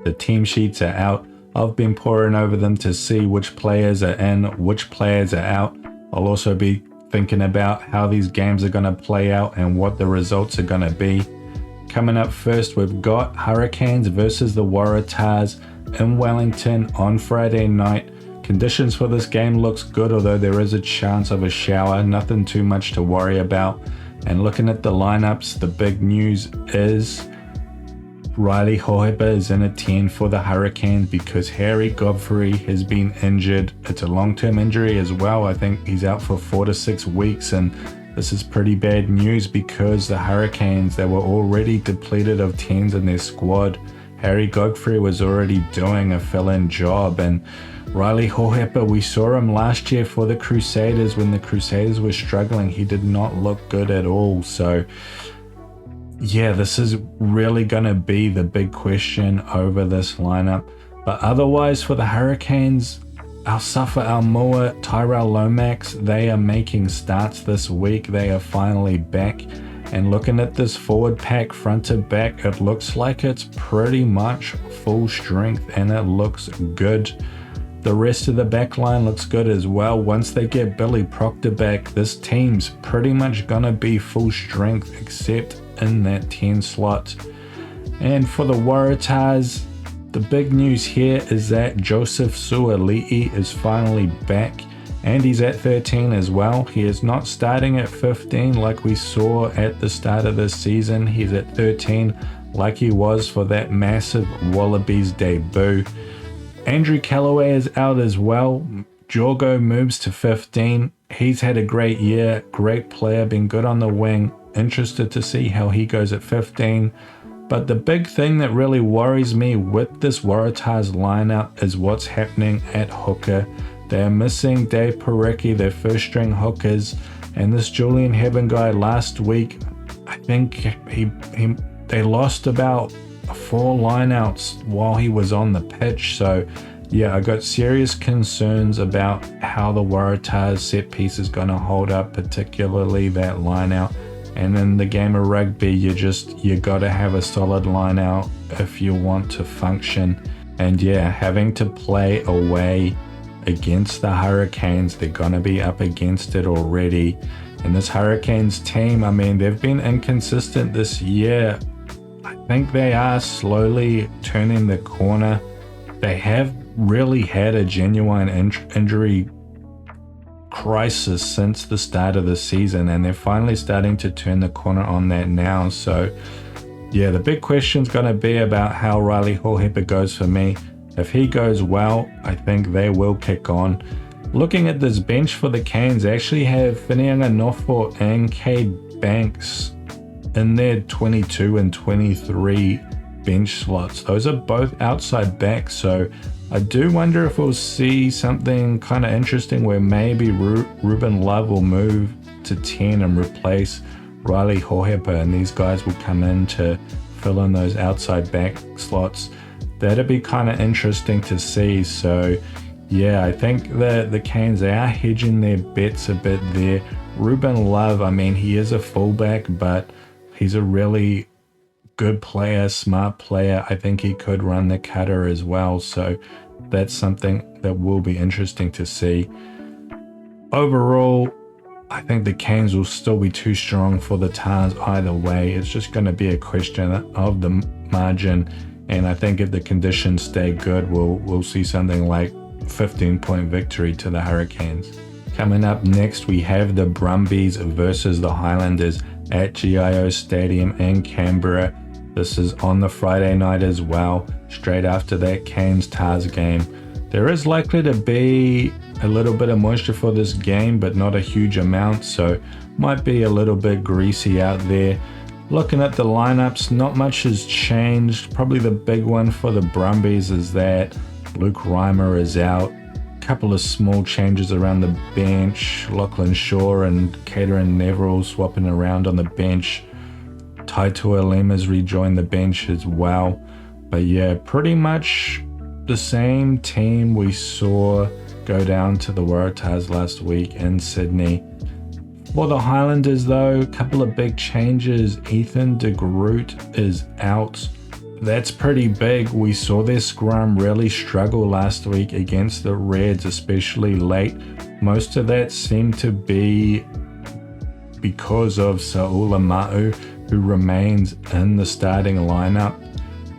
The team sheets are out. I've been poring over them to see which players are in, which players are out. I'll also be thinking about how these games are going to play out and what the results are going to be. Coming up first, we've got Hurricanes versus the Waratahs in Wellington on Friday night. Conditions for this game looks good, although there is a chance of a shower. Nothing too much to worry about. And looking at the lineups, the big news is Riley Hohepa is in at 10 for the Hurricanes because Harry Godfrey has been injured. It's a long-term injury as well. I think he's out for 4 to 6 weeks, and this is pretty bad news because the Hurricanes, they were already depleted of 10s in their squad. Harry Godfrey was already doing a fill-in job, and Riley Hohepa, we saw him last year for the Crusaders when the Crusaders were struggling. He did not look good at all. So yeah, this is really going to be the big question over this lineup. But otherwise for the Hurricanes, Alsafa Almua, Tyrell Lomax, they are making starts this week. They are finally back. And looking at this forward pack front to back, it looks like it's pretty much full strength and it looks good. The rest of the back line looks good as well. Once they get Billy Proctor back, this team's pretty much gonna be full strength except in that 10 slot. And for the Waratahs, the big news here is that Joseph Suali'i is finally back, and he's at 13 as well. He is not starting at 15 like we saw at the start of this season. He's at 13 like he was for that massive Wallabies debut. Andrew Callaway is out as well. Jorgo moves to 15. He's had a great year, great player, been good on the wing. Interested to see how he goes at 15. But the big thing that really worries me with this Waratahs lineup is what's happening at hooker. They're missing Dave Parecki, their first string hookers, and this Julian Hebben guy last week, I think they lost about 4 lineouts while he was on the pitch. So yeah, I got serious concerns about how the Waratahs set piece is going to hold up, particularly that lineout. And in the game of rugby, you got to have a solid lineout if you want to function. And yeah, having to play away against the Hurricanes, they're going to be up against it already. And this Hurricanes team, I mean, they've been inconsistent this year. I think they are slowly turning the corner. They have really had a genuine injury crisis since the start of the season, and they're finally starting to turn the corner on that now. So yeah, the big question's going to be about how Riley Hohepa goes for me. If he goes well, I think they will kick on. Looking at this bench for the Canes, they actually have Whineanga Nofo and Cade Banks in their 22 and 23 bench slots. Those are both outside backs, so I do wonder if we'll see something kind of interesting where maybe Ruben Love will move to 10 and replace Riley Hohepa, and these guys will come in to fill in those outside back slots. That'd be kind of interesting to see. So yeah, I think that the Canes, they are hedging their bets a bit there. Ruben Love, I mean, he is a fullback, but he's a really good player, smart player. I think he could run the cutter as well. So that's something that will be interesting to see. Overall, I think the Canes will still be too strong for the Tars either way. It's just going to be a question of the margin. And I think if the conditions stay good, we'll see something like 15-point victory to the Hurricanes. Coming up next, we have the Brumbies versus the Highlanders at GIO Stadium in Canberra. This is on the Friday night as well, straight after that Canes-Tars game. There is likely to be a little bit of moisture for this game, but not a huge amount, so might be a little bit greasy out there. Looking at the lineups, not much has changed. Probably the big one for the Brumbies is that Luke Reimer is out. Couple of small changes around the bench. Lachlan Shaw and Caderon Neville swapping around on the bench. Taitua Lima's rejoined the bench as well. But yeah, pretty much the same team we saw go down to the Waratahs last week in Sydney. For the Highlanders though, a couple of big changes. Ethan de Groot is out. That's pretty big. We saw their scrum really struggle last week against the Reds, especially late. Most of that seemed to be because of Saula Ma'u, who remains in the starting lineup.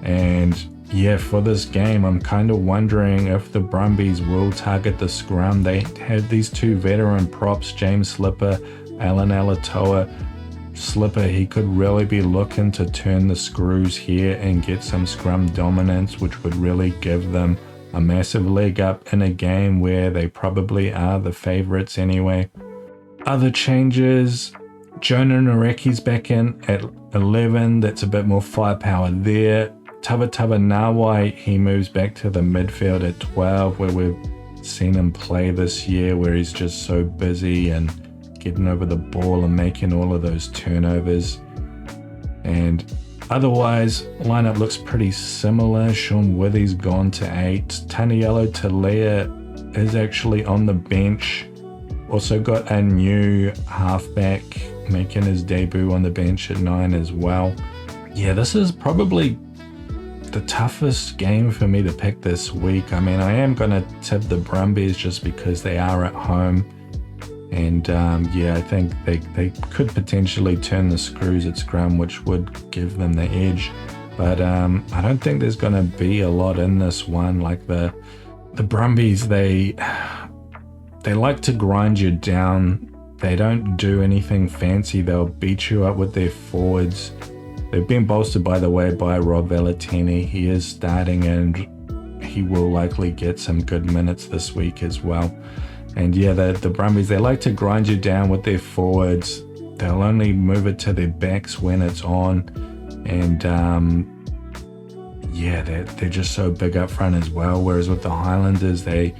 And yeah, for this game, I'm kind of wondering if the Brumbies will target the scrum. They have these two veteran props, James Slipper, Alan Alatoa. Slipper, he could really be looking to turn the screws here and get some scrum dominance, which would really give them a massive leg up in a game where they probably are the favourites anyway. Other changes, Jonah Nareki's back in at 11. That's a bit more firepower there. Tavatava Nawai, he moves back to the midfield at 12, where we've seen him play this year, where he's just so busy and getting over the ball and making all of those turnovers. And otherwise, lineup looks pretty similar. Sean Withy's gone to 8. Tanielo Talea is actually on the bench. Also got a new halfback making his debut on the bench at 9 as well. Yeah, this is probably the toughest game for me to pick this week. I mean, I am going to tip the Brumbies just because they are at home. And yeah, I think they could potentially turn the screws at scrum, which would give them the edge. But I don't think there's going to be a lot in this one. Like the Brumbies, they like to grind you down. They don't do anything fancy. They'll beat you up with their forwards. They've been bolstered, by the way, by Rob Valetini. He is starting and he will likely get some good minutes this week as well. And yeah, the Brumbies, they like to grind you down with their forwards. They'll only move it to their backs when it's on. And yeah, they're just so big up front as well. Whereas with the Highlanders, they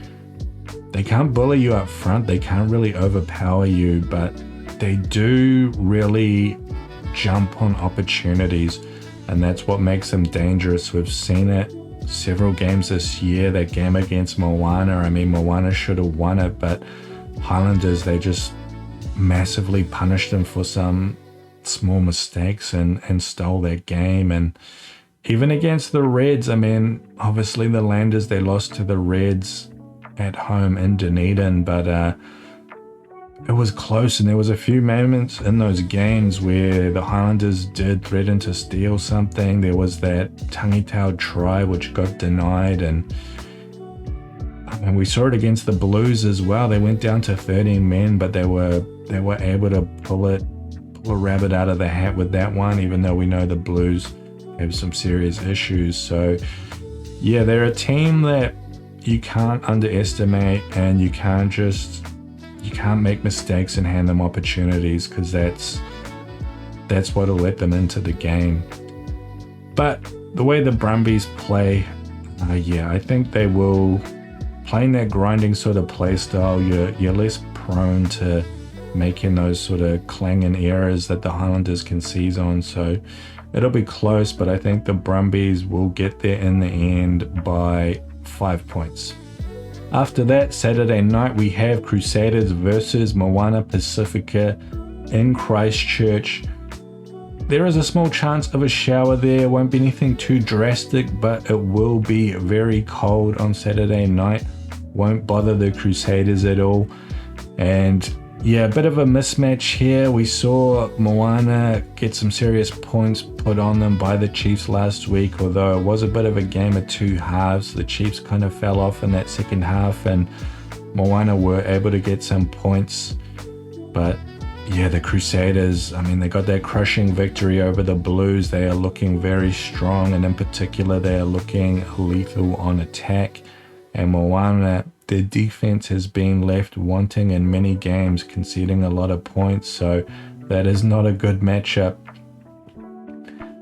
can't bully you up front. They can't really overpower you, but they do really jump on opportunities. And that's what makes them dangerous. We've seen it several games this year. That game against Moana, I mean, Moana should have won it, but Highlanders, they just massively punished them for some small mistakes and stole that game. And even against the Reds, I mean, obviously the Landers, they lost to the Reds at home in Dunedin, but it was close, and there was a few moments in those games where the Highlanders did threaten to steal something. There was that Tangitau try which got denied, and we saw it against the Blues as well. They went down to 13 men, but they were able to pull a rabbit out of the hat with that one, even though we know the Blues have some serious issues. So yeah, they're a team that you can't underestimate, and you can't make mistakes and hand them opportunities, because that's what'll let them into the game. But the way the Brumbies play, yeah, I think they will play in that grinding sort of play style. You're less prone to making those sort of clanging errors that the Highlanders can seize on. So it'll be close, but I think the Brumbies will get there in the end by 5 points. After that, Saturday night, we have Crusaders versus Moana Pacifica in Christchurch. There is a small chance of a shower there. Won't be anything too drastic, but it will be very cold on Saturday night. Won't bother the Crusaders at all. And yeah, a bit of a mismatch here. We saw Moana get some serious points put on them by the Chiefs last week, although it was a bit of a game of two halves. The Chiefs kind of fell off in that second half, and Moana were able to get some points. But yeah, the Crusaders, I mean, they got that crushing victory over the Blues. They are looking very strong, and in particular, they are looking lethal on attack. And Moana, their defense has been left wanting in many games, conceding a lot of points, so that is not a good matchup.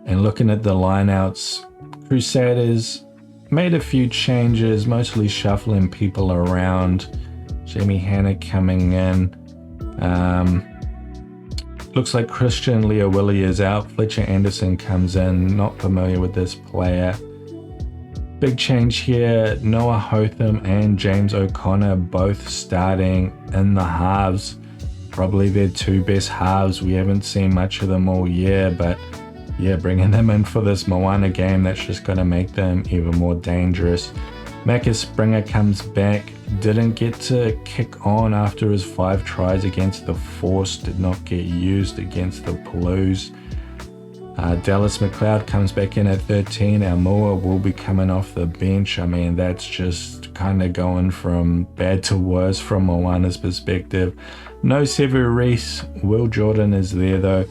And looking at the lineouts, Crusaders made a few changes, mostly shuffling people around. Jamie Hanna coming in. Looks like Christian Leowilli is out. Fletcher Anderson comes in, not familiar with this player. Big change here, Noah Hotham and James O'Connor both starting in the halves. Probably their two best halves. We haven't seen much of them all year, but yeah, bringing them in for this Moana game, that's just going to make them even more dangerous. Macus Springer comes back, didn't get to kick on after his 5 tries against the Force, did not get used against the Blues. Dallas McLeod comes back in at 13. Almua will be coming off the bench. I mean, that's just kind of going from bad to worse from Moana's perspective. No Sevu Reece. Will Jordan is there though.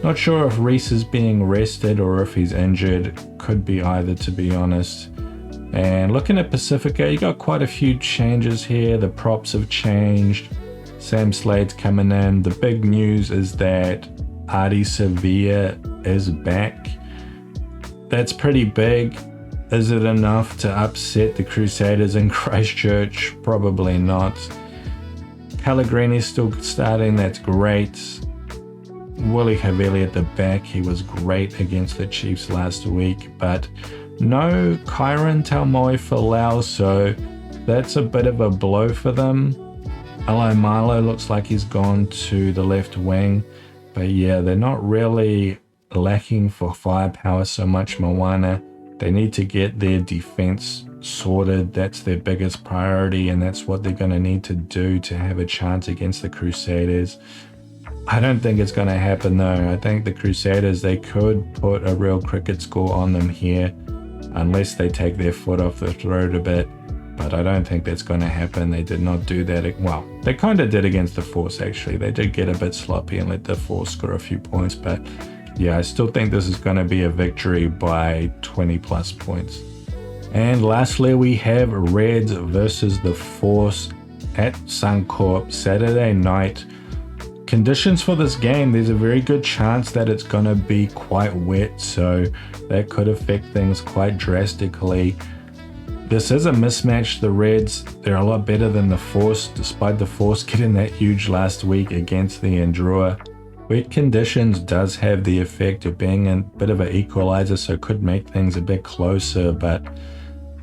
Not sure if Reece is being rested or if he's injured. Could be either, to be honest. And looking at Pacifica, you got quite a few changes here. The props have changed. Sam Slade's coming in. The big news is that Adi Sevilla is back. That's pretty big. Is it enough to upset the Crusaders in Christchurch? Probably not. Pellegrini's still starting. That's great. Willie Havili at the back. He was great against the Chiefs last week, but no Kyron Talmoi for Lau, so that's a bit of a blow for them. Alai Marlo looks like he's gone to the left wing, but yeah, they're not really lacking for firepower so much, Moana. They need to get their defense sorted. That's their biggest priority, and that's what they're going to need to do to have a chance against the Crusaders. I don't think it's going to happen though. I think the Crusaders, they could put a real cricket score on them here unless they take their foot off the throat a bit, but I don't think that's going to happen. They did not do that. Well, they kind of did against the Force actually. They did get a bit sloppy and let the Force score a few points, but yeah, I still think this is going to be a victory by 20 plus points. And lastly, we have Reds versus the Force at Suncorp Saturday night. Conditions for this game, there's a very good chance that it's going to be quite wet, so that could affect things quite drastically. This is a mismatch. The Reds, they're a lot better than the Force, despite the Force getting that huge last week against the Andrua. Wet conditions does have the effect of being a bit of an equalizer, so it could make things a bit closer, but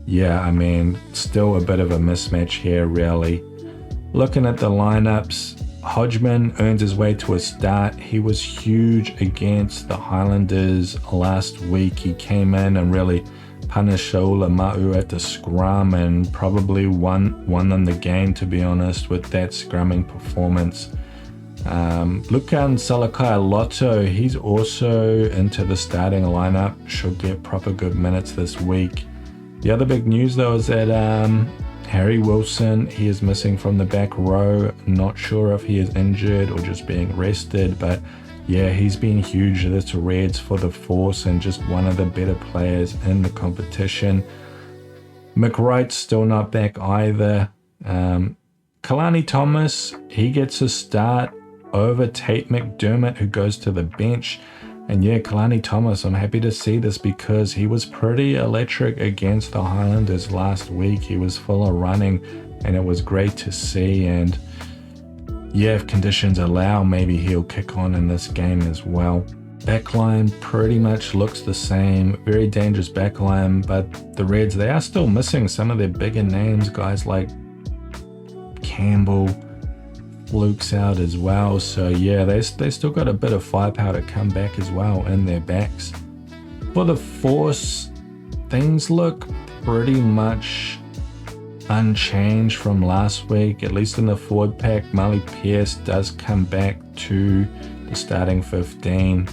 yeah, I mean, still a bit of a mismatch here, really. Looking at the lineups, Hodgman earns his way to a start. He was huge against the Highlanders last week. He came in and really punished Shaula Ma'u at the scrum and probably won them the game, to be honest, with that scrumming performance. Lukan Salakai Lotto, he's also into the starting lineup, should get proper good minutes this week. The other big news though is that Harry Wilson, he is missing from the back row. Not sure if he is injured or just being rested, but yeah, he's been huge this Reds for the Force and just one of the better players in the competition. McWright's still not back either. Kalani Thomas, he gets a start over Tate McDermott, who goes to the bench. And yeah, Kalani Thomas, I'm happy to see this because he was pretty electric against the Highlanders last week. He was full of running and it was great to see. And yeah, if conditions allow, maybe he'll kick on in this game as well. Backline pretty much looks the same. Very dangerous backline, but the Reds, they are still missing some of their bigger names. Guys like Campbell, Luke's out as well, so yeah, they still got a bit of firepower to come back as well in their backs. For the Force, things look pretty much unchanged from last week, at least in the forward pack. Marley Pierce does come back to the starting 15,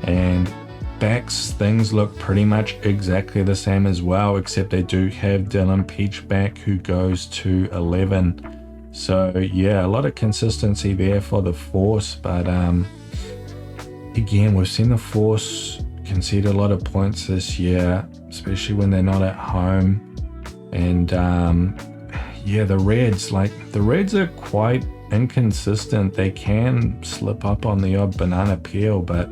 and backs, things look pretty much exactly the same as well, except they do have Dylan Peach back, who goes to 11. So yeah, a lot of consistency there for the Force, but again, we've seen the Force concede a lot of points this year, especially when they're not at home. And yeah, the Reds are quite inconsistent. They can slip up on the odd banana peel, but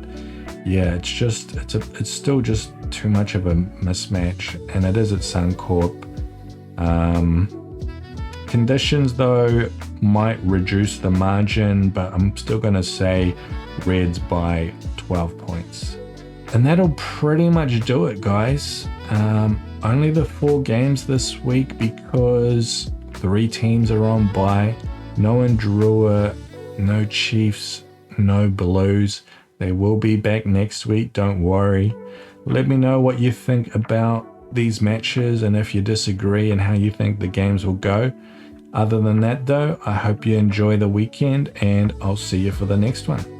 yeah, it's still just too much of a mismatch, and it is at Suncorp. Conditions though might reduce the margin, but I'm still going to say Reds by 12 points. And that'll pretty much do it, guys. Only the 4 games this week because 3 teams are on bye. No Andrua, no Chiefs, no Blues. They will be back next week, don't worry. Let me know what you think about these matches and if you disagree and how you think the games will go. Other than that though, I hope you enjoy the weekend and I'll see you for the next one.